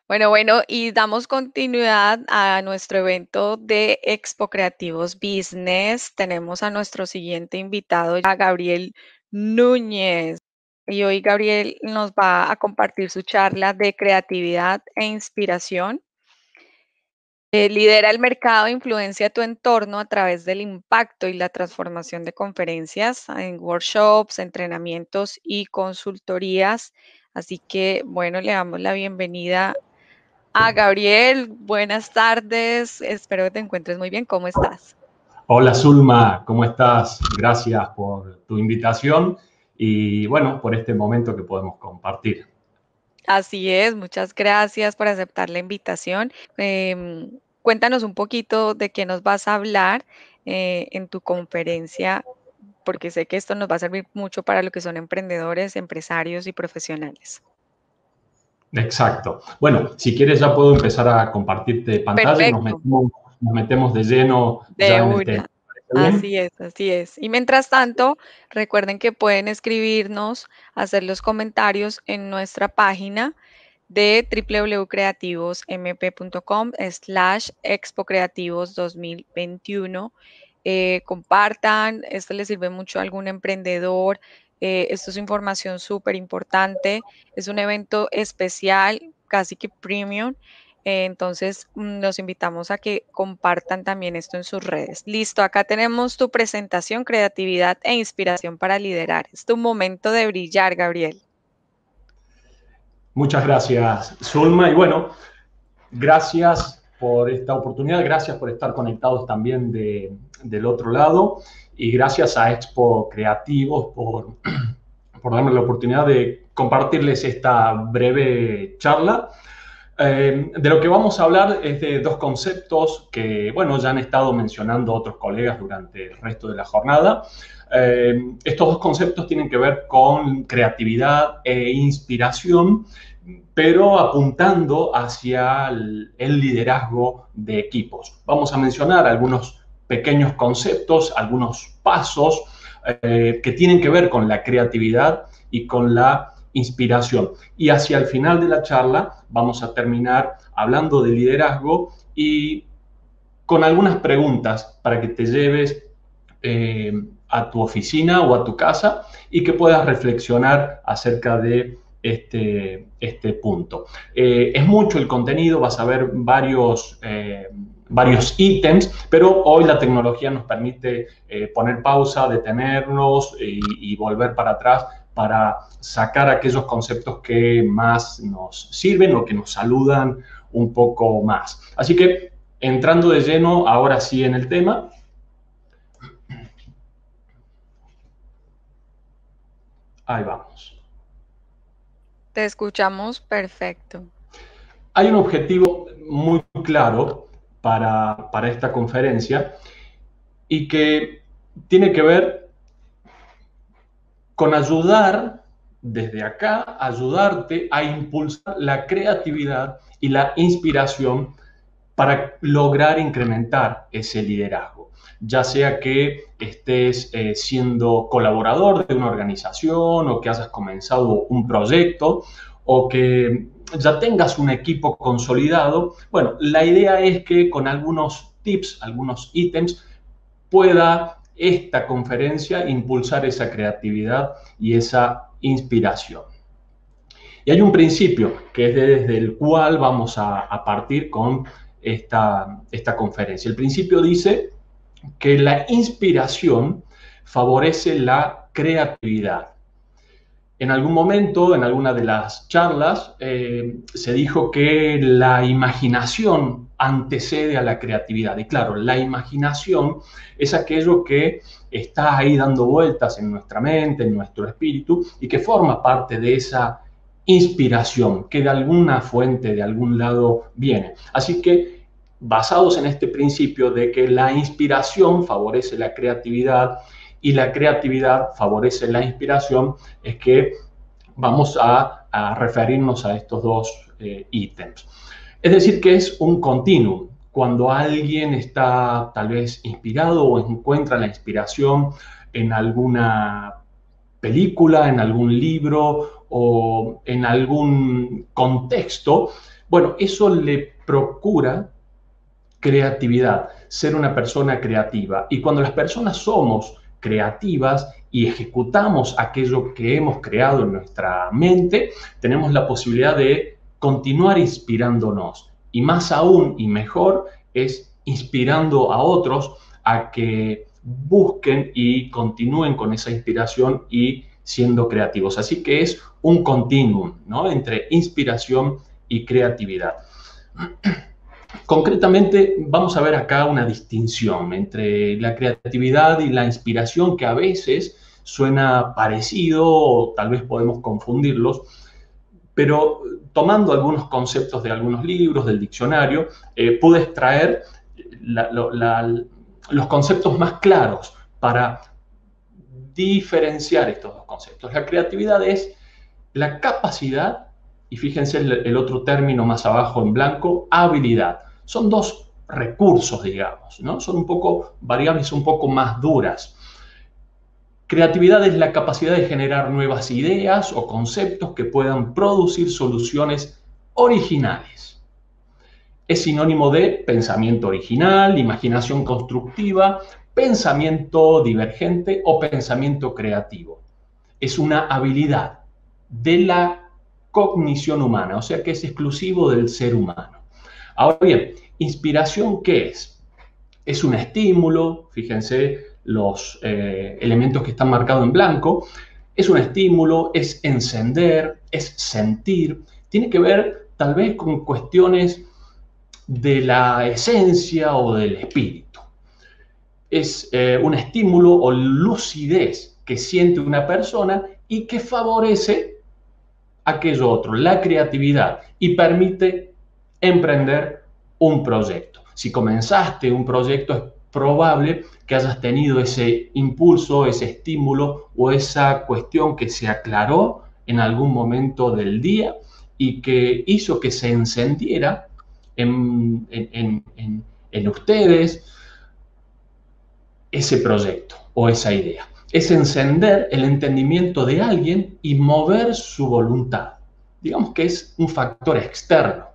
Bueno, y damos continuidad a nuestro evento de Expo Creativos Business. Tenemos a nuestro siguiente invitado, a Gabriel Núñez. Y hoy Gabriel nos va a compartir su charla de creatividad e inspiración. Lidera el mercado e influencia tu entorno a través del impacto y la transformación de conferencias en workshops, entrenamientos y consultorías. Así que, bueno, le damos la bienvenida a Gabriel. Buenas tardes. Espero que te encuentres muy bien. ¿Cómo estás? Hola Zulma, ¿cómo estás? Gracias por tu invitación y bueno, por este momento que podemos compartir. Así es, muchas gracias por aceptar la invitación. Cuéntanos un poquito de qué nos vas a hablar en tu conferencia, porque sé que esto nos va a servir mucho para lo que son emprendedores, empresarios y profesionales. Exacto. Bueno, si quieres ya puedo empezar a compartirte pantalla y Perfecto, nos metemos de lleno de ya en el tema. una. ¿Te parece bien? Así es, así es. Y mientras tanto, recuerden que pueden escribirnos, hacer los comentarios en nuestra página de www.creativosmp.com/Expo Creativos 2021. Compartan, esto les sirve mucho a algún emprendedor. Esto es información súper importante. Es un evento especial, casi que premium. Entonces, los invitamos a que compartan también esto en sus redes. Listo, acá tenemos tu presentación, creatividad e inspiración para liderar. Es tu momento de brillar, Gabriel. Muchas gracias, Zulma. Y bueno, gracias por esta oportunidad, gracias por estar conectados también del otro lado y gracias a Expo Creativos por darme la oportunidad de compartirles esta breve charla. De lo que vamos a hablar es de dos conceptos que, bueno, ya han estado mencionando otros colegas durante el resto de la jornada. Estos dos conceptos tienen que ver con creatividad e inspiración, pero apuntando hacia el liderazgo de equipos. Vamos a mencionar algunos pequeños conceptos, algunos pasos que tienen que ver con la creatividad y con la inspiración. Y hacia el final de la charla vamos a terminar hablando de liderazgo y con algunas preguntas para que te lleves a tu oficina o a tu casa y que puedas reflexionar acerca de este punto. Es mucho el contenido, vas a ver varios ítems, pero hoy la tecnología nos permite poner pausa, detenernos y volver para atrás para sacar aquellos conceptos que más nos sirven o que nos saludan un poco más. Así que entrando de lleno, ahora sí en el tema. Ahí vamos. Te escuchamos perfecto. Hay un objetivo muy claro para esta conferencia y que tiene que ver con ayudar desde acá, ayudarte a impulsar la creatividad y la inspiración para lograr incrementar ese liderazgo, ya sea que estés siendo colaborador de una organización o que hayas comenzado un proyecto o que ya tengas un equipo consolidado. Bueno, la idea es que con algunos tips, algunos ítems, pueda esta conferencia impulsar esa creatividad y esa inspiración. Y hay un principio que es desde el cual vamos a partir con esta conferencia. El principio dice que la inspiración favorece la creatividad. En algún momento, en alguna de las charlas, se dijo que la imaginación antecede a la creatividad. Y claro, la imaginación es aquello que está ahí dando vueltas en nuestra mente, en nuestro espíritu, y que forma parte de esa inspiración que de alguna fuente, de algún lado viene. Así que, basados en este principio de que la inspiración favorece la creatividad y la creatividad favorece la inspiración, es que vamos a referirnos a estos dos ítems. Es decir, que es un continuum. Cuando alguien está tal vez inspirado o encuentra la inspiración en alguna película, en algún libro o en algún contexto, Bueno, eso le procura creatividad, ser una persona creativa. Y cuando las personas somos creativas y ejecutamos aquello que hemos creado en nuestra mente, tenemos la posibilidad de continuar inspirándonos. Y más aún y mejor es inspirando a otros a que busquen y continúen con esa inspiración y siendo creativos. Así que es un continuum, ¿no?, entre inspiración y creatividad. Concretamente, vamos a ver acá una distinción entre la creatividad y la inspiración, que a veces suena parecido o tal vez podemos confundirlos, pero tomando algunos conceptos de algunos libros, del diccionario, pude extraer los conceptos más claros para diferenciar estos dos conceptos. La creatividad es la capacidad, y fíjense el otro término más abajo en blanco, habilidad. Son dos recursos, digamos, ¿no? Son un poco variables, un poco más duras. Creatividad es la capacidad de generar nuevas ideas o conceptos que puedan producir soluciones originales. Es sinónimo de pensamiento original, imaginación constructiva, pensamiento divergente o pensamiento creativo. Es una habilidad de la cognición humana, o sea que es exclusivo del ser humano. Ahora bien, ¿inspiración qué es? Es un estímulo, fíjense los elementos que están marcados en blanco, es un estímulo, es encender, es sentir, tiene que ver tal vez con cuestiones de la esencia o del espíritu. Es un estímulo o lucidez que siente una persona y que favorece aquello otro, la creatividad, y permite emprender un proyecto. Si comenzaste un proyecto, es probable que hayas tenido ese impulso, ese estímulo o esa cuestión que se aclaró en algún momento del día y que hizo que se encendiera en ustedes ese proyecto o esa idea. Es encender el entendimiento de alguien y mover su voluntad. Digamos que es un factor externo.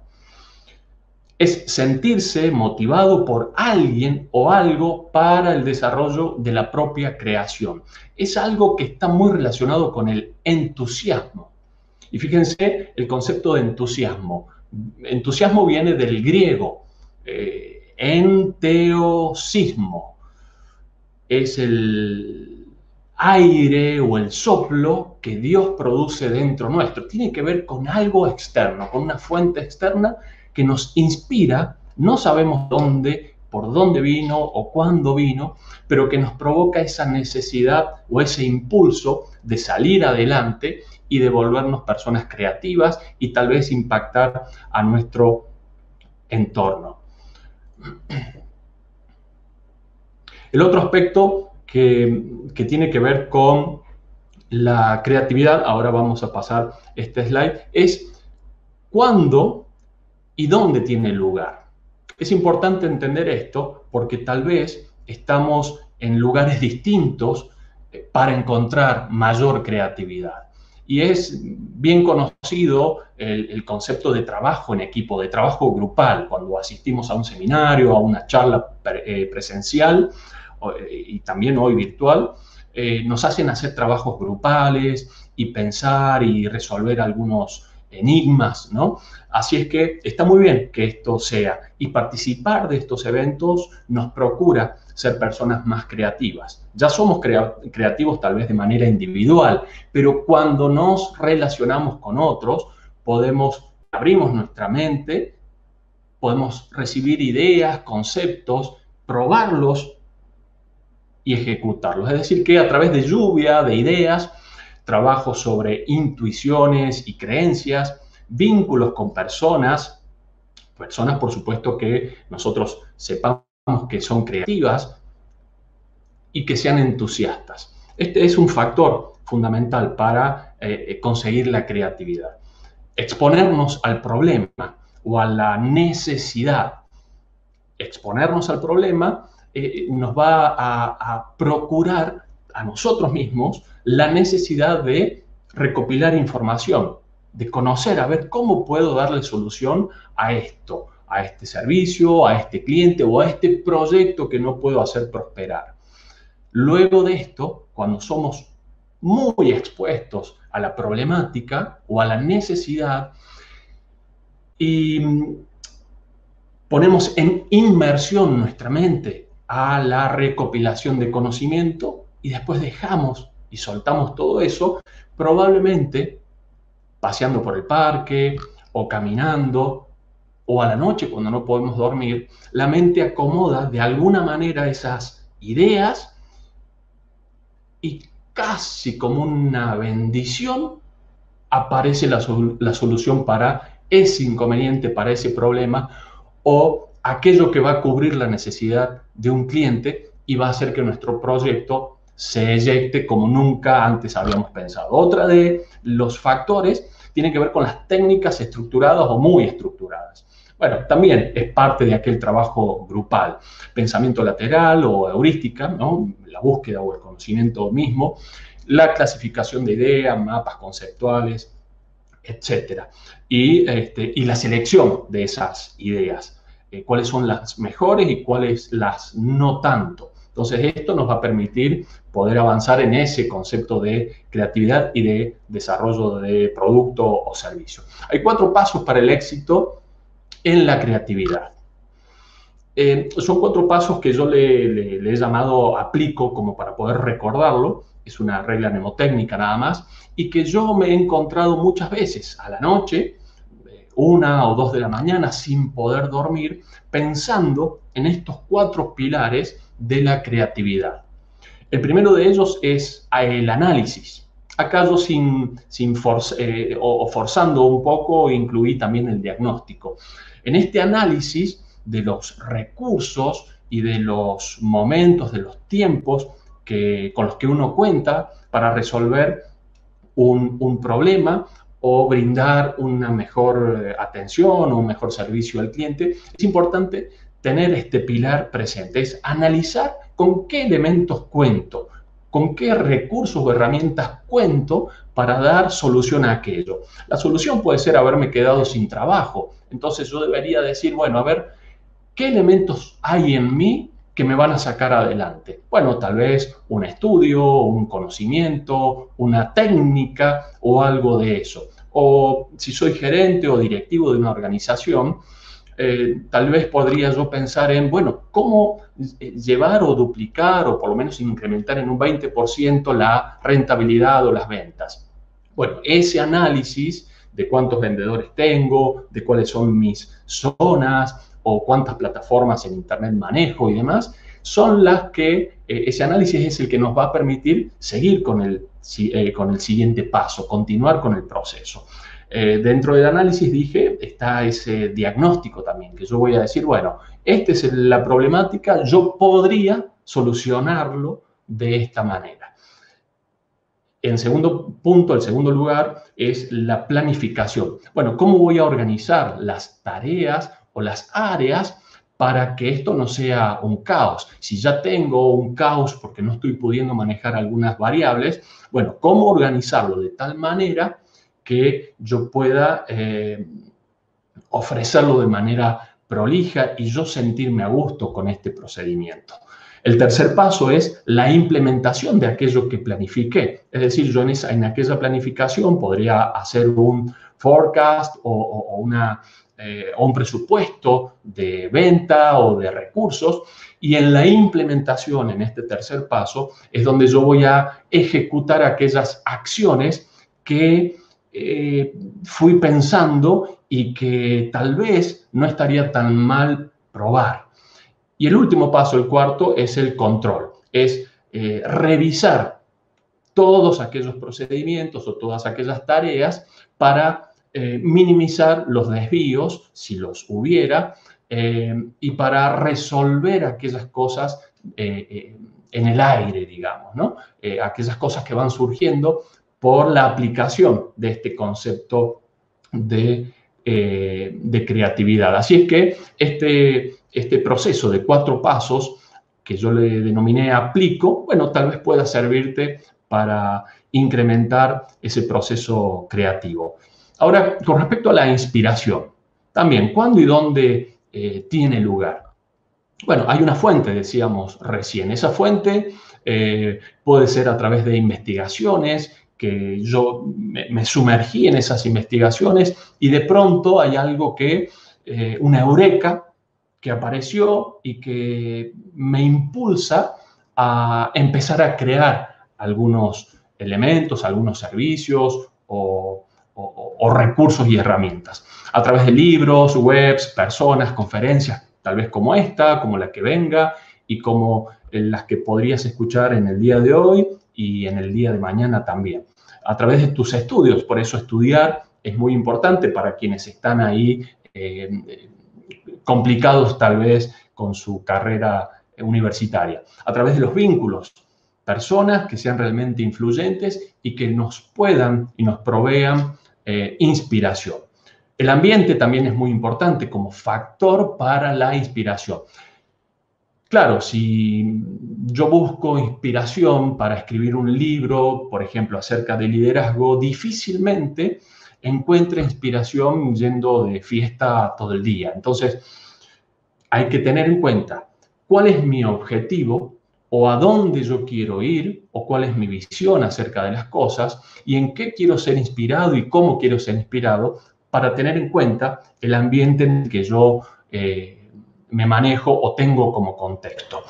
Es sentirse motivado por alguien o algo para el desarrollo de la propia creación. Es algo que está muy relacionado con el entusiasmo. Y fíjense el concepto de entusiasmo. Entusiasmo viene del griego, enteosismo. Es el aire o el soplo que Dios produce dentro nuestro. Tiene que ver con algo externo, con una fuente externa que nos inspira, no sabemos dónde, por dónde vino o cuándo vino, pero que nos provoca esa necesidad o ese impulso de salir adelante y de volvernos personas creativas y tal vez impactar a nuestro entorno. El otro aspecto que tiene que ver con la creatividad, ahora vamos a pasar este slide, es cuándo y dónde tiene lugar. Es importante entender esto porque tal vez estamos en lugares distintos para encontrar mayor creatividad. Y es bien conocido el concepto de trabajo en equipo, de trabajo grupal, cuando asistimos a un seminario, a una charla presencial y también hoy virtual, nos hacen hacer trabajos grupales y pensar y resolver algunos enigmas, ¿no? Así es que está muy bien que esto sea, y participar de estos eventos nos procura ser personas más creativas. Ya somos creativos tal vez de manera individual, pero cuando nos relacionamos con otros, abrimos nuestra mente, podemos recibir ideas, conceptos, probarlos y ejecutarlos. Es decir, que a través de lluvia de ideas, trabajo sobre intuiciones y creencias, vínculos con personas por supuesto que nosotros sepamos que son creativas y que sean entusiastas. Este es un factor fundamental para conseguir la creatividad. Exponernos al problema o a la necesidad. Exponernos al problema nos va a procurar a nosotros mismos la necesidad de recopilar información, de conocer, a ver cómo puedo darle solución a esto, a este servicio, a este cliente o a este proyecto que no puedo hacer prosperar. Luego de esto, cuando somos muy expuestos a la problemática o a la necesidad y ponemos en inmersión nuestra mente a la recopilación de conocimiento y después dejamos y soltamos todo eso, probablemente paseando por el parque o caminando o a la noche cuando no podemos dormir, la mente acomoda de alguna manera esas ideas y casi como una bendición aparece la solución para ese inconveniente, para ese problema o aquello que va a cubrir la necesidad de un cliente y va a hacer que nuestro proyecto se eyecte como nunca antes habíamos pensado. Otra de los factores tiene que ver con las técnicas estructuradas o muy estructuradas. Bueno, también es parte de aquel trabajo grupal, pensamiento lateral o heurística, ¿no? La búsqueda o el conocimiento mismo, la clasificación de ideas, mapas conceptuales, etcétera. Y la selección de esas ideas, cuáles son las mejores y cuáles las no tanto. Entonces, esto nos va a permitir poder avanzar en ese concepto de creatividad y de desarrollo de producto o servicio. Hay 4 pasos para el éxito en la creatividad. Son 4 pasos que yo le he llamado aplico como para poder recordarlo. Es una regla mnemotécnica nada más y que yo me he encontrado muchas veces a la noche, 1 o 2 de la mañana, sin poder dormir, pensando en estos 4 pilares de la creatividad. El primero de ellos es el análisis. Acá yo forzando un poco incluí también el diagnóstico. En este análisis de los recursos y de los momentos, de los tiempos con los que uno cuenta para resolver un problema o brindar una mejor atención o un mejor servicio al cliente, es importante tener este pilar presente, es analizar con qué elementos cuento, con qué recursos o herramientas cuento para dar solución a aquello. La solución puede ser haberme quedado sin trabajo, entonces yo debería decir, bueno, a ver, ¿qué elementos hay en mí que me van a sacar adelante? Bueno, tal vez un estudio, un conocimiento, una técnica o algo de eso. O si soy gerente o directivo de una organización, tal vez podría yo pensar en, bueno, cómo llevar o duplicar o por lo menos incrementar en un 20% la rentabilidad o las ventas. Bueno, ese análisis de cuántos vendedores tengo, de cuáles son mis zonas o cuántas plataformas en Internet manejo y demás, son las que, ese análisis es el que nos va a permitir seguir con el siguiente paso, continuar con el proceso. Dentro del análisis dije, está ese diagnóstico también, que yo voy a decir, bueno, esta es la problemática, yo podría solucionarlo de esta manera. En segundo punto, el segundo lugar, es la planificación. Bueno, ¿cómo voy a organizar las tareas o las áreas para que esto no sea un caos? Si ya tengo un caos porque no estoy pudiendo manejar algunas variables, bueno, ¿cómo organizarlo de tal manera que yo pueda ofrecerlo de manera prolija y yo sentirme a gusto con este procedimiento? El tercer paso es la implementación de aquello que planifiqué. Es decir, yo en aquella planificación podría hacer un forecast o un presupuesto de venta o de recursos, y en la implementación, en este tercer paso, es donde yo voy a ejecutar aquellas acciones que fui pensando y que tal vez no estaría tan mal probar. Y el último paso, el cuarto, es el control. Es revisar todos aquellos procedimientos o todas aquellas tareas para minimizar los desvíos, si los hubiera, y para resolver aquellas cosas en el aire, digamos, ¿no? Aquellas cosas que van surgiendo por la aplicación de este concepto de creatividad. Así es que este proceso de 4 pasos que yo le denominé aplico, bueno, tal vez pueda servirte para incrementar ese proceso creativo. Ahora, con respecto a la inspiración, también, ¿cuándo y dónde tiene lugar? Bueno, hay una fuente, decíamos recién. Esa fuente puede ser a través de investigaciones, que yo me sumergí en esas investigaciones y de pronto hay algo que, una eureka que apareció y que me impulsa a empezar a crear algunos elementos, algunos servicios o recursos y herramientas. A través de libros, webs, personas, conferencias, tal vez como esta, como la que venga y como las que podrías escuchar en el día de hoy y en el día de mañana también. A través de tus estudios, por eso estudiar es muy importante para quienes están ahí complicados tal vez con su carrera universitaria. A través de los vínculos, personas que sean realmente influyentes y que nos puedan y nos provean inspiración. El ambiente también es muy importante como factor para la inspiración. Claro, si yo busco inspiración para escribir un libro, por ejemplo, acerca de liderazgo, difícilmente encuentre inspiración yendo de fiesta todo el día. Entonces, hay que tener en cuenta cuál es mi objetivo o a dónde yo quiero ir o cuál es mi visión acerca de las cosas y en qué quiero ser inspirado y cómo quiero ser inspirado para tener en cuenta el ambiente en el que yo me manejo o tengo como contexto.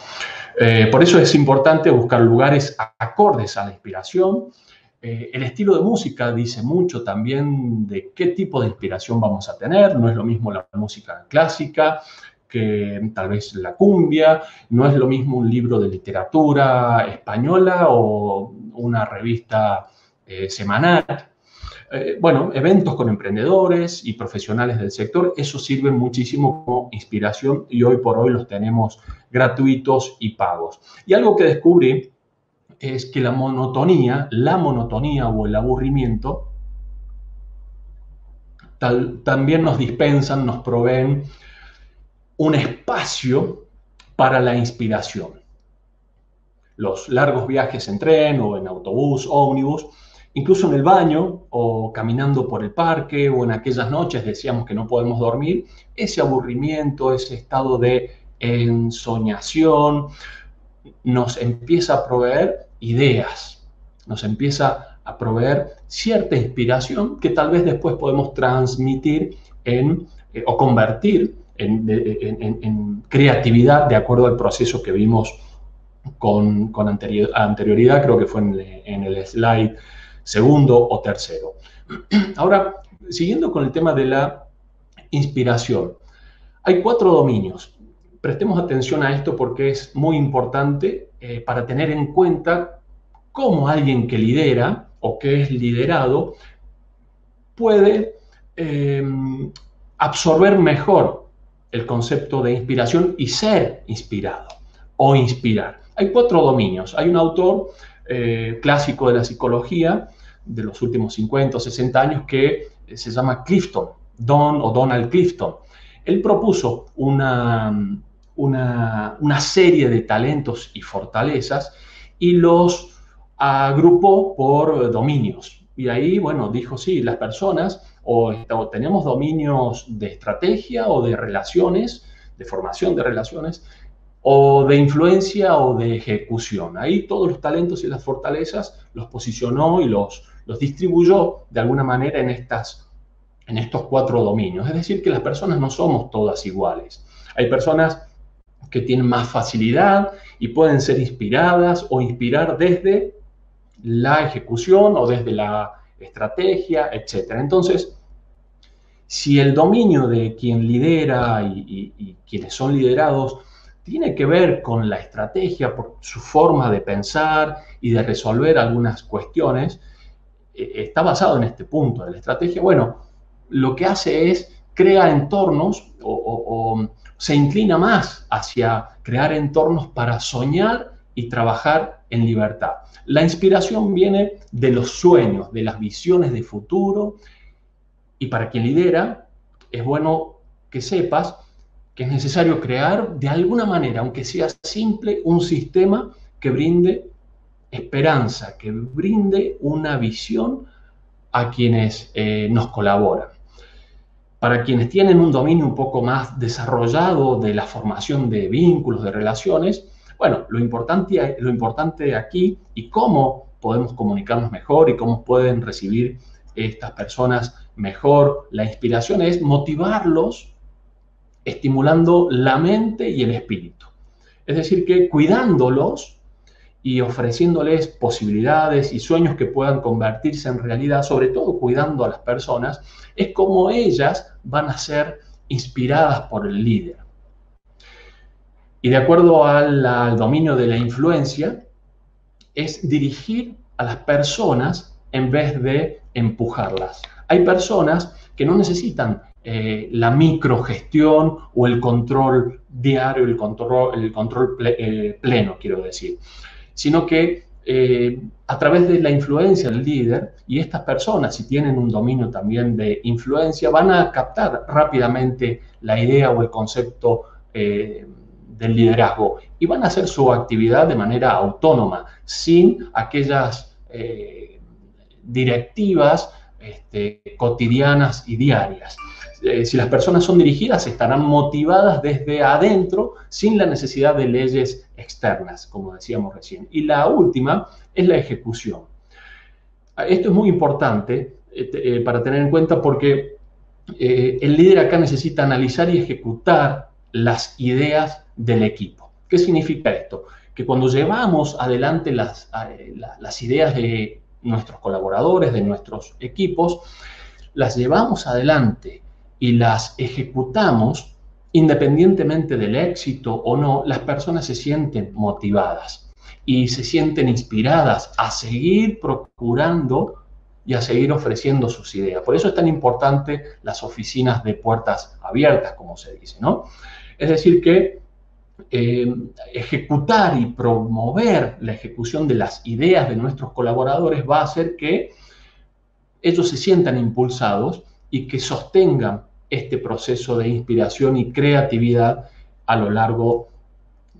Por eso es importante buscar lugares acordes a la inspiración. El estilo de música dice mucho también de qué tipo de inspiración vamos a tener. No es lo mismo la música clásica que tal vez la cumbia, no es lo mismo un libro de literatura española o una revista semanal. Bueno, eventos con emprendedores y profesionales del sector, eso sirve muchísimo como inspiración y hoy por hoy los tenemos gratuitos y pagos. Y algo que descubrí es que la monotonía o el aburrimiento también nos dispensan, nos proveen un espacio para la inspiración. Los largos viajes en tren o en autobús, ómnibus, incluso en el baño o caminando por el parque o en aquellas noches decíamos que no podemos dormir, ese aburrimiento, ese estado de ensoñación nos empieza a proveer ideas, nos empieza a proveer cierta inspiración que tal vez después podemos transmitir o convertir en creatividad de acuerdo al proceso que vimos con anterioridad, creo que fue en el slide segundo o tercero. Ahora, siguiendo con el tema de la inspiración, hay 4 dominios. Prestemos atención a esto porque es muy importante para tener en cuenta cómo alguien que lidera o que es liderado puede absorber mejor el concepto de inspiración y ser inspirado o inspirar. Hay 4 dominios. Hay un autor clásico de la psicología de los últimos 50 o 60 años que se llama Clifton, Donald Clifton. Él propuso una serie de talentos y fortalezas y los agrupó por dominios. Y ahí, bueno, dijo, sí, las personas o tenemos dominios de estrategia o de relaciones, de formación de relaciones, o de influencia o de ejecución. Ahí todos los talentos y las fortalezas los posicionó y los distribuyó de alguna manera en estos 4 dominios. Es decir, que las personas no somos todas iguales. Hay personas que tienen más facilidad y pueden ser inspiradas o inspirar desde la ejecución o desde la estrategia, etc. Entonces, si el dominio de quien lidera y quienes son liderados tiene que ver con la estrategia, por su forma de pensar y de resolver algunas cuestiones, está basado en este punto de la estrategia. Bueno, lo que hace es crea entornos o se inclina más hacia crear entornos para soñar y trabajar en libertad. La inspiración viene de los sueños, de las visiones de futuro, y para quien lidera es bueno que sepas que es necesario crear de alguna manera, aunque sea simple, un sistema que brinde esperanza, que brinde una visión a quienes nos colaboran. Para quienes tienen un dominio un poco más desarrollado de la formación de vínculos, de relaciones, bueno, lo importante aquí y cómo podemos comunicarnos mejor y cómo pueden recibir estas personas mejor la inspiración es motivarlos estimulando la mente y el espíritu. Es decir, que cuidándolos y ofreciéndoles posibilidades y sueños que puedan convertirse en realidad, sobre todo cuidando a las personas, es como ellas van a ser inspiradas por el líder. Y de acuerdo al dominio de la influencia, es dirigir a las personas en vez de empujarlas. Hay personas que no necesitan la microgestión o el control diario, el control pleno, quiero decir, sino que a través de la influencia del líder, y estas personas, si tienen un dominio también de influencia, van a captar rápidamente la idea o el concepto del liderazgo y van a hacer su actividad de manera autónoma, sin aquellas directivas cotidianas y diarias. Si las personas son dirigidas, estarán motivadas desde adentro, sin la necesidad de leyes externas, como decíamos recién. Y la última es la ejecución. Esto es muy importante para tener en cuenta porque el líder acá necesita analizar y ejecutar las ideas del equipo. ¿Qué significa esto? Que cuando llevamos adelante las ideas de nuestros colaboradores, de nuestros equipos, las llevamos adelante y las ejecutamos, independientemente del éxito o no, las personas se sienten motivadas y se sienten inspiradas a seguir procurando y a seguir ofreciendo sus ideas. Por eso es tan importante las oficinas de puertas abiertas, como se dice, ¿no? Es decir, que ejecutar y promover la ejecución de las ideas de nuestros colaboradores va a hacer que ellos se sientan impulsados y que sostengan este proceso de inspiración y creatividad a lo largo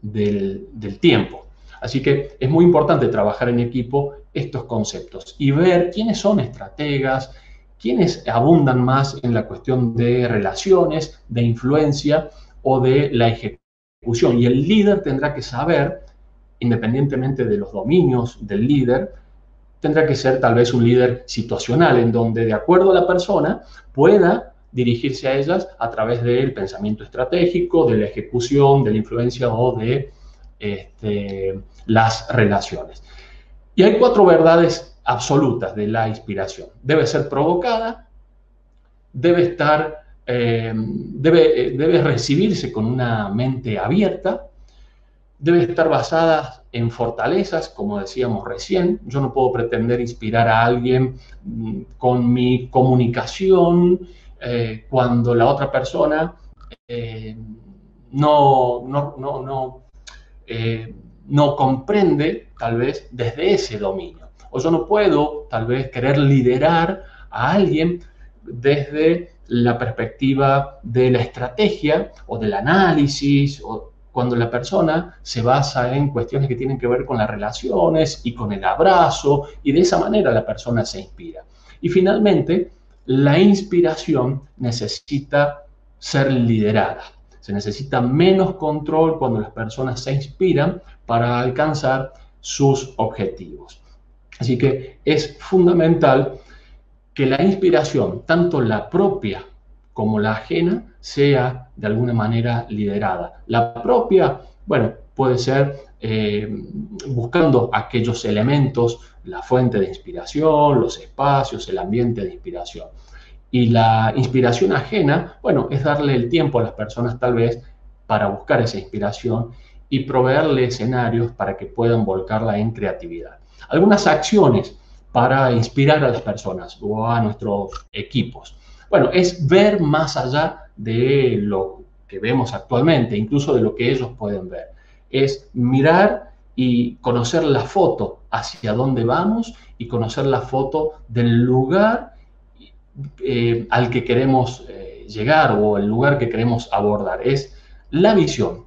del tiempo. Así que es muy importante trabajar en equipo estos conceptos y ver quiénes son estrategas, quiénes abundan más en la cuestión de relaciones, de influencia o de la ejecución. Y el líder tendrá que saber, independientemente de los dominios del líder, tendrá que ser tal vez un líder situacional, en donde de acuerdo a la persona pueda dirigirse a ellas a través del pensamiento estratégico, de la ejecución, de la influencia o de las relaciones. Y hay 4 verdades absolutas de la inspiración. Debe ser provocada, debe recibirse con una mente abierta, debe estar basada en fortalezas, como decíamos recién. Yo no puedo pretender inspirar a alguien con mi comunicación cuando la otra persona no comprende, tal vez, desde ese dominio. O yo no puedo, tal vez, querer liderar a alguien desde la perspectiva de la estrategia o del análisis, o cuando la persona se basa en cuestiones que tienen que ver con las relaciones y con el abrazo, y de esa manera la persona se inspira. Y finalmente, la inspiración necesita ser liderada. Se necesita menos control cuando las personas se inspiran para alcanzar sus objetivos. Así que es fundamental que la inspiración, tanto la propia como la ajena, sea de alguna manera liderada. La propia, bueno, puede ser buscando aquellos elementos, la fuente de inspiración, los espacios, el ambiente de inspiración. Y la inspiración ajena, bueno, es darle el tiempo a las personas tal vez para buscar esa inspiración y proveerle escenarios para que puedan volcarla en creatividad. Algunas acciones para inspirar a las personas o a nuestros equipos. Bueno, es ver más allá de lo que vemos actualmente, incluso de lo que ellos pueden ver. Es mirar y conocer la foto hacia dónde vamos y conocer la foto del lugar al que queremos llegar o el lugar que queremos abordar. Es la visión.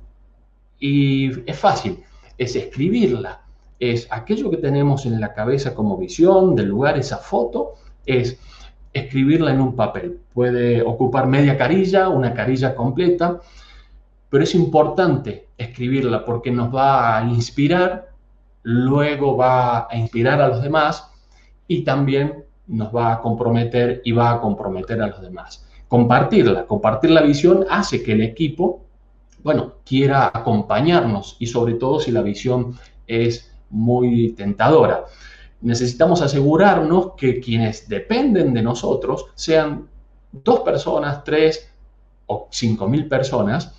Y es fácil, es escribirla. Es aquello que tenemos en la cabeza como visión del lugar, esa foto, es escribirla en un papel. Puede ocupar media carilla, una carilla completa, pero es importante escribirla porque nos va a inspirar, luego va a inspirar a los demás y también nos va a comprometer y va a comprometer a los demás. Compartir la visión hace que el equipo, bueno, quiera acompañarnos y sobre todo si la visión es muy tentadora. Necesitamos asegurarnos que quienes dependen de nosotros, sean 2 personas, 3 o 5.000 personas,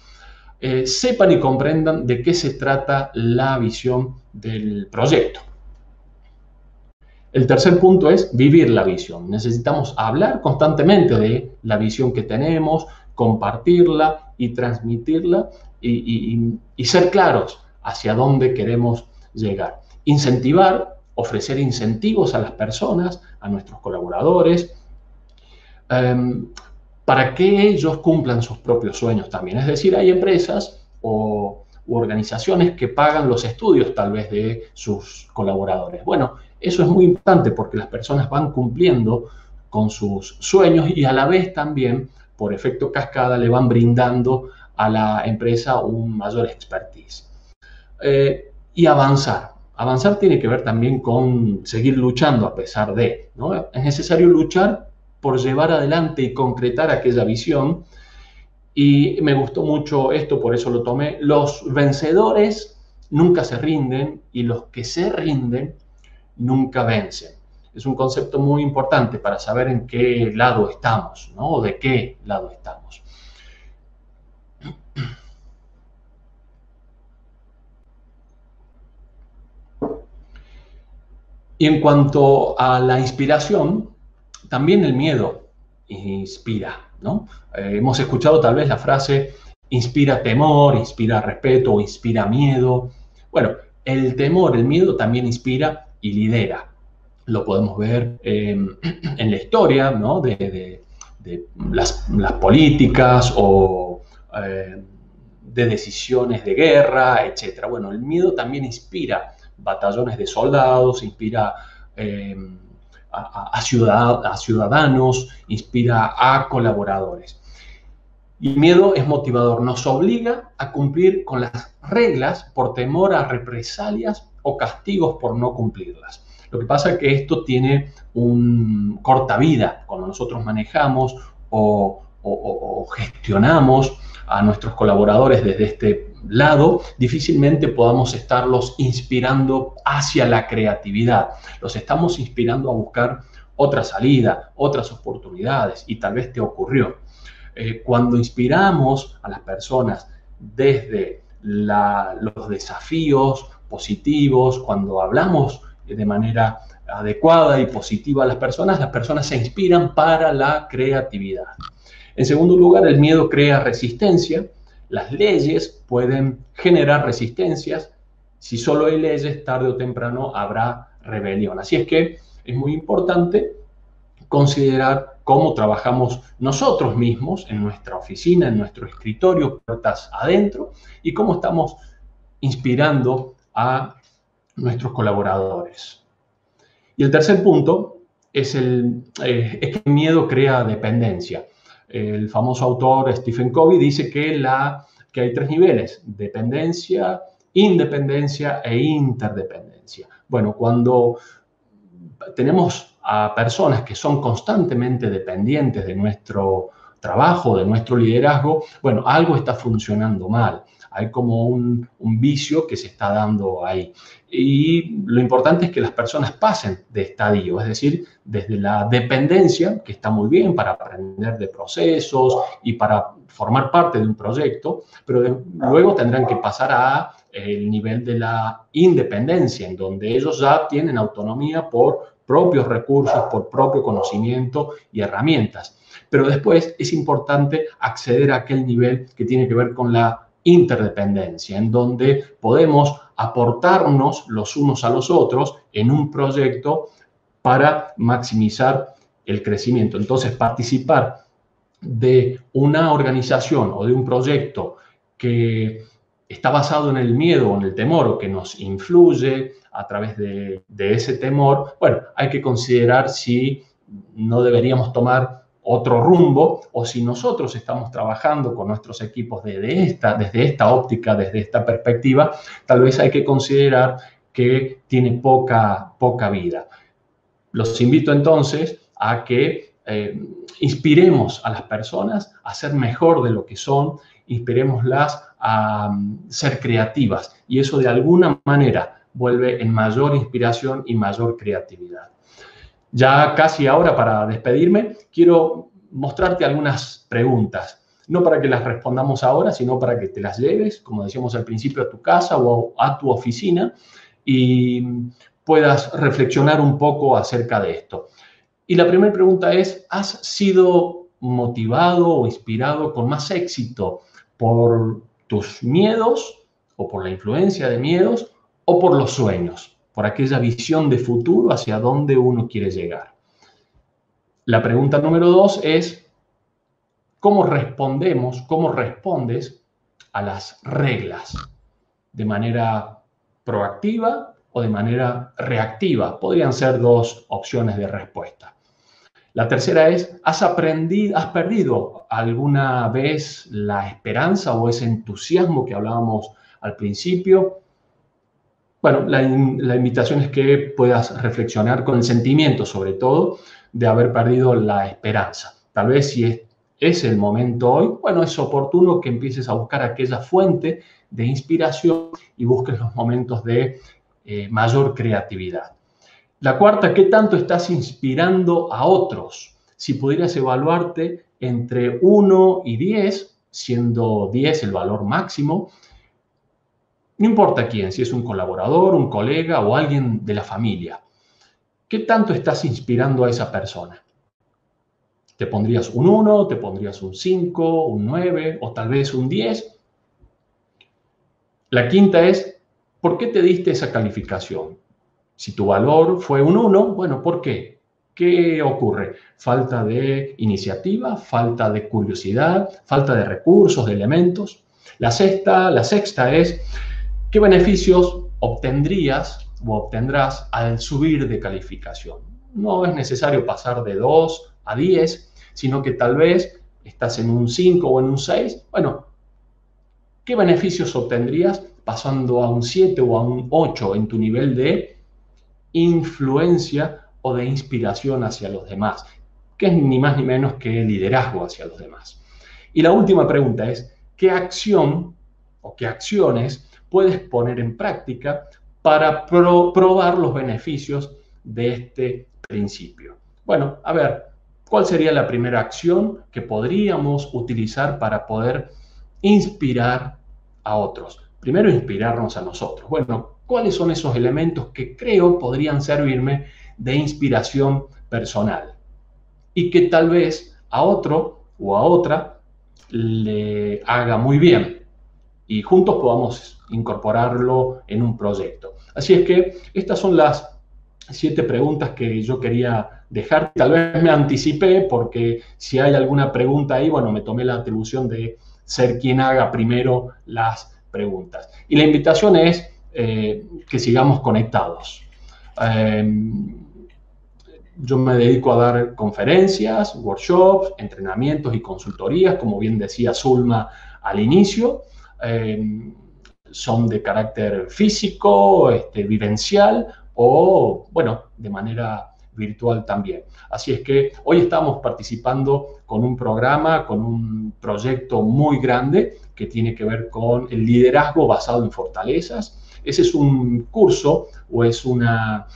sepan y comprendan de qué se trata la visión del proyecto. El tercer punto es vivir la visión. Necesitamos hablar constantemente de la visión que tenemos, compartirla y transmitirla y ser claros hacia dónde queremos llegar. Incentivar, ofrecer incentivos a las personas, a nuestros colaboradores, para que ellos cumplan sus propios sueños también. Es decir, hay empresas u organizaciones que pagan los estudios tal vez de sus colaboradores. Bueno, eso es muy importante porque las personas van cumpliendo con sus sueños y a la vez también, por efecto cascada, le van brindando a la empresa un mayor expertise. Y avanzar. Avanzar tiene que ver también con seguir luchando a pesar de, ¿no? Es necesario luchar por llevar adelante y concretar aquella visión. Y me gustó mucho esto, por eso lo tomé. Los vencedores nunca se rinden y los que se rinden nunca vencen. Es un concepto muy importante para saber en qué lado estamos, ¿no? O de qué lado estamos. Y en cuanto a la inspiración, también el miedo inspira, ¿no? Hemos escuchado tal vez la frase inspira temor, inspira respeto o inspira miedo. Bueno, el temor, el miedo también inspira y lidera. Lo podemos ver en la historia, ¿no? de las políticas o de decisiones de guerra, etc. Bueno, el miedo también inspira batallones de soldados, inspira a ciudadanos, inspira a colaboradores. Y el miedo es motivador, nos obliga a cumplir con las reglas por temor a represalias o castigos por no cumplirlas. Lo que pasa es que esto tiene un corta vida cuando nosotros manejamos o gestionamos a nuestros colaboradores desde este lado, difícilmente podamos estarlos inspirando hacia la creatividad. Los estamos inspirando a buscar otra salida, otras oportunidades, y tal vez te ocurrió. Cuando inspiramos a las personas desde los desafíos positivos, cuando hablamos de manera adecuada y positiva a las personas se inspiran para la creatividad. En segundo lugar, el miedo crea resistencia. Las leyes pueden generar resistencias. Si solo hay leyes, tarde o temprano habrá rebelión. Así es que es muy importante considerar cómo trabajamos nosotros mismos en nuestra oficina, en nuestro escritorio, puertas adentro, y cómo estamos inspirando a nuestros colaboradores. Y el tercer punto es que el miedo crea dependencia. El famoso autor Stephen Covey dice que hay 3 niveles: dependencia, independencia e interdependencia. Bueno, cuando tenemos a personas que son constantemente dependientes de nuestro trabajo, de nuestro liderazgo, bueno, algo está funcionando mal. Hay como un vicio que se está dando ahí. Y lo importante es que las personas pasen de estadio, es decir, desde la dependencia, que está muy bien para aprender de procesos y para formar parte de un proyecto, pero luego tendrán que pasar a el nivel de la independencia, en donde ellos ya tienen autonomía por propios recursos, por propio conocimiento y herramientas. Pero después es importante acceder a aquel nivel que tiene que ver con la interdependencia, en donde podemos aportarnos los unos a los otros en un proyecto para maximizar el crecimiento. Entonces, participar de una organización o de un proyecto que está basado en el miedo o en el temor o que nos influye a través de ese temor, bueno, hay que considerar si no deberíamos tomar otro rumbo, o si nosotros estamos trabajando con nuestros equipos desde esta óptica, desde esta perspectiva, tal vez hay que considerar que tiene poca vida. Los invito entonces a que inspiremos a las personas a ser mejor de lo que son, inspirémoslas a ser creativas, y eso de alguna manera vuelve en mayor inspiración y mayor creatividad. Ya casi ahora, para despedirme, quiero mostrarte algunas preguntas, no para que las respondamos ahora, sino para que te las lleves, como decíamos al principio, a tu casa o a tu oficina y puedas reflexionar un poco acerca de esto. Y la primera pregunta es, ¿has sido motivado o inspirado con más éxito por tus miedos o por la influencia de miedos o por los sueños, por aquella visión de futuro hacia dónde uno quiere llegar? La pregunta número 2 es, ¿cómo respondes a las reglas? ¿De manera proactiva o de manera reactiva? Podrían ser dos opciones de respuesta. La tercera es, ¿has perdido alguna vez la esperanza o ese entusiasmo que hablábamos al principio? Bueno, la invitación es que puedas reflexionar con el sentimiento, sobre todo, de haber perdido la esperanza. Tal vez si es el momento hoy, bueno, es oportuno que empieces a buscar aquella fuente de inspiración y busques los momentos de mayor creatividad. La cuarta, ¿qué tanto estás inspirando a otros? Si pudieras evaluarte entre 1 y 10, siendo 10 el valor máximo, no importa quién, si es un colaborador, un colega o alguien de la familia, ¿qué tanto estás inspirando a esa persona? ¿Te pondrías un 1, te pondrías un 5, un 9 o tal vez un 10? La quinta es, ¿por qué te diste esa calificación? Si tu valor fue un 1, bueno, ¿por qué? ¿Qué ocurre? Falta de iniciativa, falta de curiosidad, falta de recursos, de elementos. La sexta es, ¿qué beneficios obtendrías o obtendrás al subir de calificación? No es necesario pasar de 2 a 10, sino que tal vez estás en un 5 o en un 6. Bueno, ¿qué beneficios obtendrías pasando a un 7 o a un 8 en tu nivel de influencia o de inspiración hacia los demás, que es ni más ni menos que liderazgo hacia los demás? Y la última pregunta es, ¿qué acción o qué acciones puedes poner en práctica para probar los beneficios de este principio? Bueno, a ver, ¿cuál sería la primera acción que podríamos utilizar para poder inspirar a otros? Primero, inspirarnos a nosotros. Bueno, ¿cuáles son esos elementos que creo podrían servirme de inspiración personal y que tal vez a otro o a otra le haga muy bien y juntos podamos incorporarlo en un proyecto? Así es que estas son las 7 preguntas que yo quería dejar. Tal vez me anticipé porque si hay alguna pregunta ahí, bueno, me tomé la atribución de ser quien haga primero las preguntas. Y la invitación es que sigamos conectados. Yo me dedico a dar conferencias, workshops, entrenamientos y consultorías, como bien decía Zulma al inicio. Son de carácter físico, vivencial o, bueno, de manera virtual también. Así es que hoy estamos participando con un programa, con un proyecto muy grande que tiene que ver con el liderazgo basado en fortalezas. Ese es un curso o es una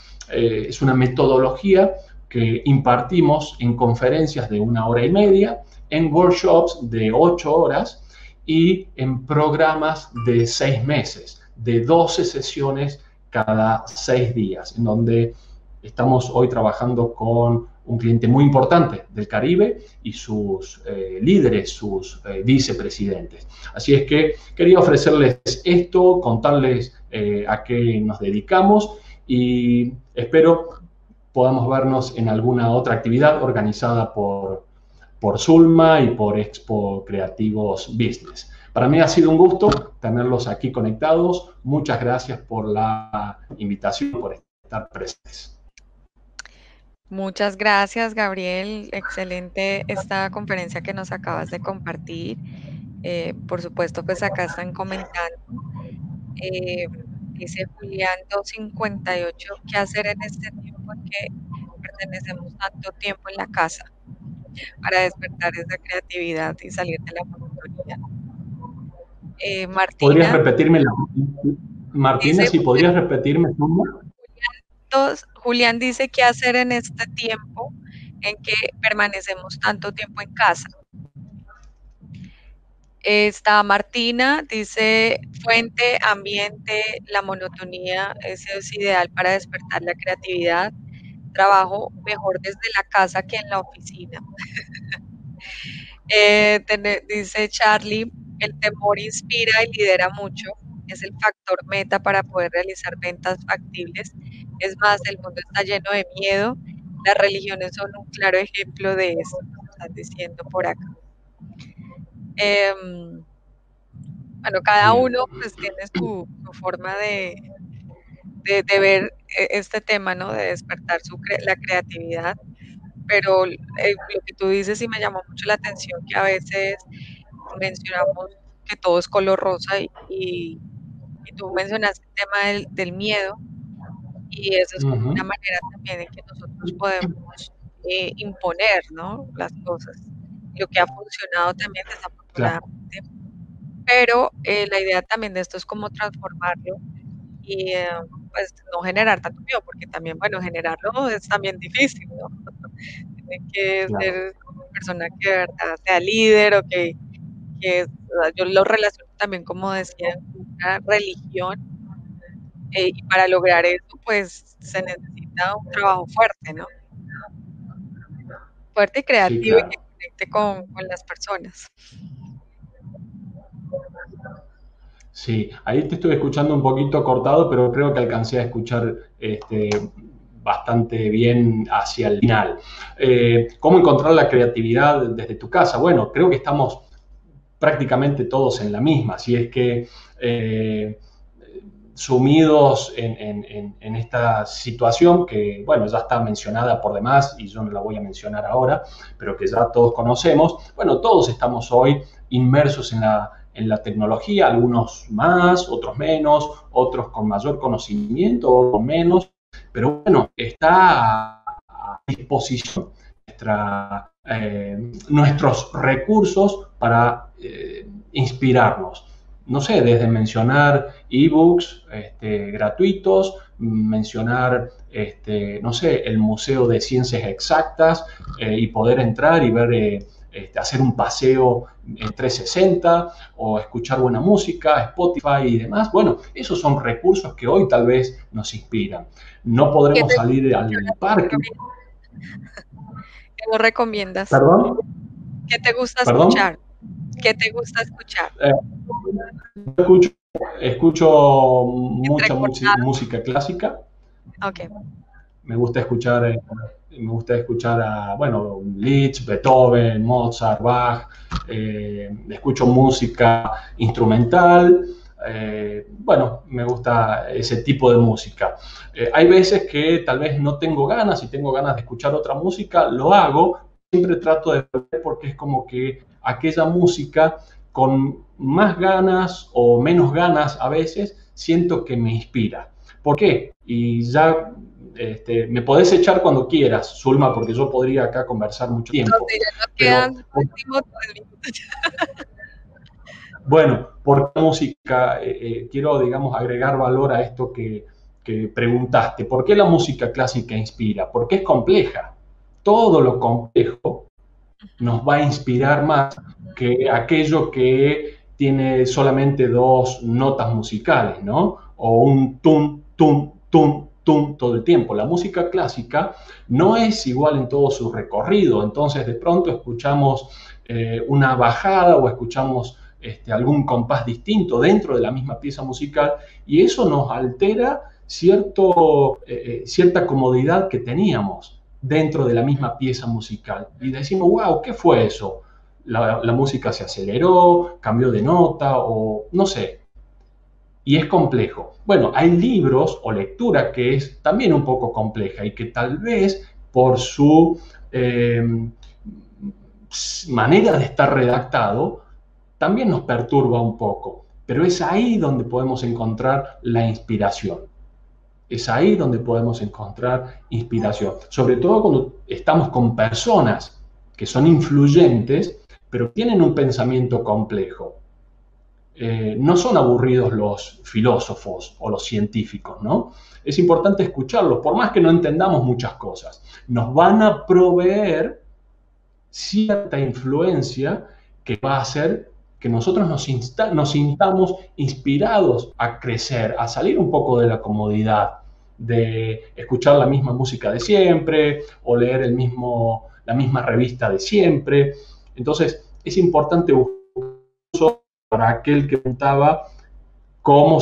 metodología que impartimos en conferencias de 1 hora y media, en workshops de 8 horas y en programas de 6 meses, de 12 sesiones cada 6 días, en donde estamos hoy trabajando con un cliente muy importante del Caribe y sus líderes, sus vicepresidentes. Así es que quería ofrecerles esto, contarles a qué nos dedicamos y espero podamos vernos en alguna otra actividad organizada por Zulma y por Expo Creativos Business. Para mí ha sido un gusto tenerlos aquí conectados. Muchas gracias por la invitación, por estar presentes. Muchas gracias, Gabriel. Excelente esta conferencia que nos acabas de compartir. Por supuesto, pues acá están comentando. eh, Dice Julián 258, ¿qué hacer en este tiempo en que pertenecemos tanto tiempo en la casa para despertar esa creatividad y salir de la monotonía? ¿Podrías Martina repetirme Martina, dice, si podrías repetirme tu nombre? Julián dice, ¿qué hacer en este tiempo en que permanecemos tanto tiempo en casa? Está Martina, dice, fuente, ambiente, la monotonía, ese es ideal para despertar la creatividad. Trabajo mejor desde la casa que en la oficina. Dice Charlie, el temor inspira y lidera mucho. Es el factor meta para poder realizar ventas factibles. Es más, el mundo está lleno de miedo. Las religiones son un claro ejemplo de esto, están diciendo por acá. Bueno, cada Bien, uno pues tiene su forma de ver este tema, ¿no? De despertar la creatividad, pero lo que tú dices sí me llamó mucho la atención, que a veces mencionamos que todo es color rosa y tú mencionaste el tema del miedo y eso es como una ujú, manera también en que nosotros podemos imponer, ¿no? Las cosas. Lo que ha funcionado también claro, desafortunadamente, pero la idea también de esto es como transformarlo y pues no generar tanto miedo, porque también, bueno, generarlo es también difícil, ¿no? Tiene que ser claro, una persona que de verdad sea líder o que o sea, yo lo relaciono también, como decían, con una religión y para lograr eso, pues se necesita un trabajo fuerte, ¿no? Fuerte y sí, creativo y que claro. conecte con las personas. Sí, ahí te estoy escuchando un poquito cortado, pero creo que alcancé a escuchar bastante bien hacia el final. ¿Cómo encontrar la creatividad desde tu casa? Bueno, creo que estamos prácticamente todos en la misma, si es que eh, sumidos en esta situación que, bueno, ya está mencionada por demás y yo no la voy a mencionar ahora, pero que ya todos conocemos. Bueno, todos estamos hoy inmersos en la tecnología, algunos más, otros menos, otros con mayor conocimiento, otros menos, pero bueno, está a disposición nuestros recursos para inspirarnos. No sé, desde mencionar ebooks gratuitos, mencionar, no sé, el Museo de Ciencias Exactas y poder entrar y ver, hacer un paseo en 360 o escuchar buena música, Spotify y demás. Bueno, esos son recursos que hoy tal vez nos inspiran. No ¿Qué podremos te salir gusta al escuchar, parque. Gabriel? ¿Qué nos recomiendas? ¿Perdón? ¿Qué te gusta ¿Perdón? escuchar? ¿Qué te gusta escuchar? Eh, escucho, escucho mucha Entrecortado. música clásica. Ok. Me gusta escuchar, a, bueno, Liszt, Beethoven, Mozart, Bach. Escucho música instrumental. Bueno, me gusta ese tipo de música. Hay veces que tal vez no tengo ganas y tengo ganas de escuchar otra música, lo hago. Siempre trato de ver porque es como que aquella música con más ganas o menos ganas a veces siento que me inspira. ¿Por qué? Y ya me podés echar cuando quieras, Zulma, porque yo podría acá conversar mucho tiempo. Entonces ya nos Pero, quedan últimos 3 minutos. bueno, por música, quiero, digamos, agregar valor a esto que preguntaste. ¿Por qué la música clásica inspira? Porque es compleja. Todo lo complejo nos va a inspirar más que aquello que tiene solamente dos notas musicales, ¿no? O un tum, tum, tum, tum todo el tiempo. La música clásica no es igual en todo su recorrido, entonces de pronto escuchamos una bajada o escuchamos algún compás distinto dentro de la misma pieza musical y eso nos altera cierta comodidad que teníamos dentro de la misma pieza musical. Y decimos, wow, ¿qué fue eso? La música se aceleró, cambió de nota o no sé. Y es complejo. Bueno, hay libros o lectura que es también un poco compleja y que tal vez por su manera de estar redactado, también nos perturba un poco. Pero es ahí donde podemos encontrar la inspiración. Es ahí donde podemos encontrar inspiración. Sobre todo cuando estamos con personas que son influyentes, pero tienen un pensamiento complejo. No son aburridos los filósofos o los científicos, ¿no? Es importante escucharlos, por más que no entendamos muchas cosas. Nos van a proveer cierta influencia que va a hacer que nosotros nos sintamos inspirados a crecer, a salir un poco de la comodidad, de escuchar la misma música de siempre o leer la misma revista de siempre. Entonces, es importante buscar para aquel que preguntaba cómo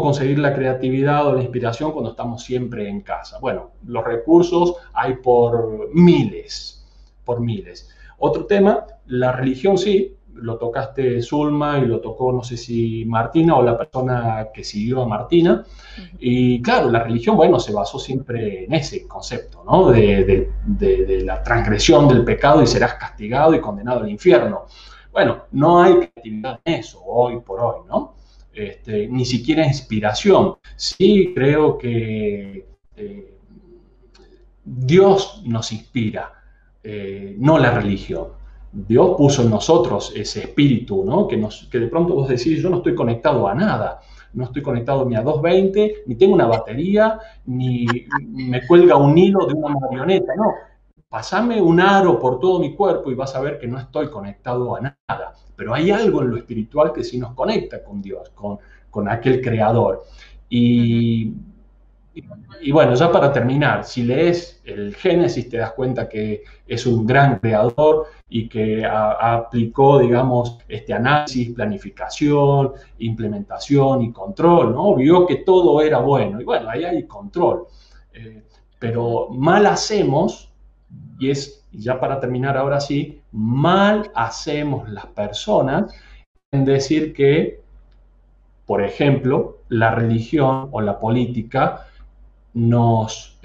conseguir la creatividad o la inspiración cuando estamos siempre en casa. Bueno, los recursos hay por miles, por miles. Otro tema, la religión sí, lo tocaste Zulma y lo tocó, no sé si Martina o la persona que siguió a Martina. Y claro, la religión, bueno, se basó siempre en ese concepto, ¿no? De la transgresión del pecado y serás castigado y condenado al infierno. Bueno, no hay creatividad en eso hoy por hoy, ¿no? Ni siquiera inspiración. Sí creo que Dios nos inspira, no la religión. Dios puso en nosotros ese espíritu, ¿no? Que de pronto vos decís, yo no estoy conectado a nada, no estoy conectado ni a 220, ni tengo una batería, ni me cuelga un hilo de una marioneta, no. Pasame un aro por todo mi cuerpo y vas a ver que no estoy conectado a nada. Pero hay algo en lo espiritual que sí nos conecta con Dios, con aquel creador. Y bueno, ya para terminar, si lees el Génesis te das cuenta que es un gran creador y que aplicó, digamos, este análisis, planificación, implementación y control, ¿no? Vio que todo era bueno y bueno, ahí hay control. Pero mal hacemos, y ya para terminar ahora sí, mal hacemos las personas en decir que, por ejemplo, la religión o la política nos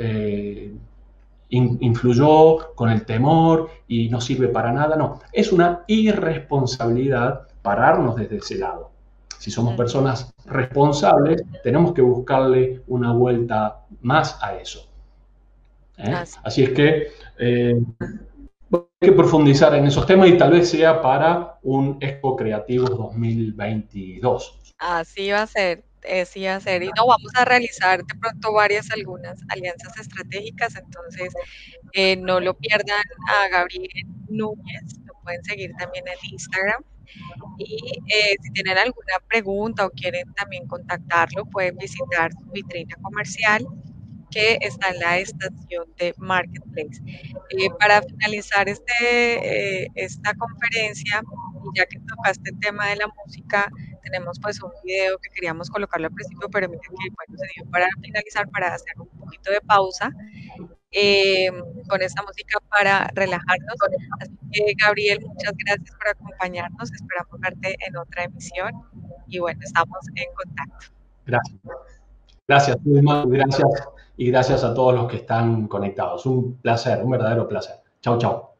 influyó con el temor y no sirve para nada. No, es una irresponsabilidad pararnos desde ese lado. Si somos personas responsables, tenemos que buscarle una vuelta más a eso. Así es que hay que profundizar en esos temas y tal vez sea para un Expo Creativos 2022. Así va a ser, así va a ser. Y no vamos a realizar de pronto algunas alianzas estratégicas, entonces no lo pierdan a Gabriel Núñez, lo pueden seguir también en Instagram. Y si tienen alguna pregunta o quieren también contactarlo, pueden visitar su vitrina comercial que está en la estación de Marketplace. Para finalizar esta conferencia, y ya que tocaste el tema de la música, tenemos pues un video que queríamos colocarlo al principio, pero mira que bueno, se dio para finalizar, para hacer un poquito de pausa con esta música para relajarnos. Así que Gabriel, muchas gracias por acompañarnos, esperamos verte en otra emisión y bueno, estamos en contacto. Gracias. Gracias, Zulma, gracias y gracias a todos los que están conectados. Un placer, un verdadero placer. Chau, chau.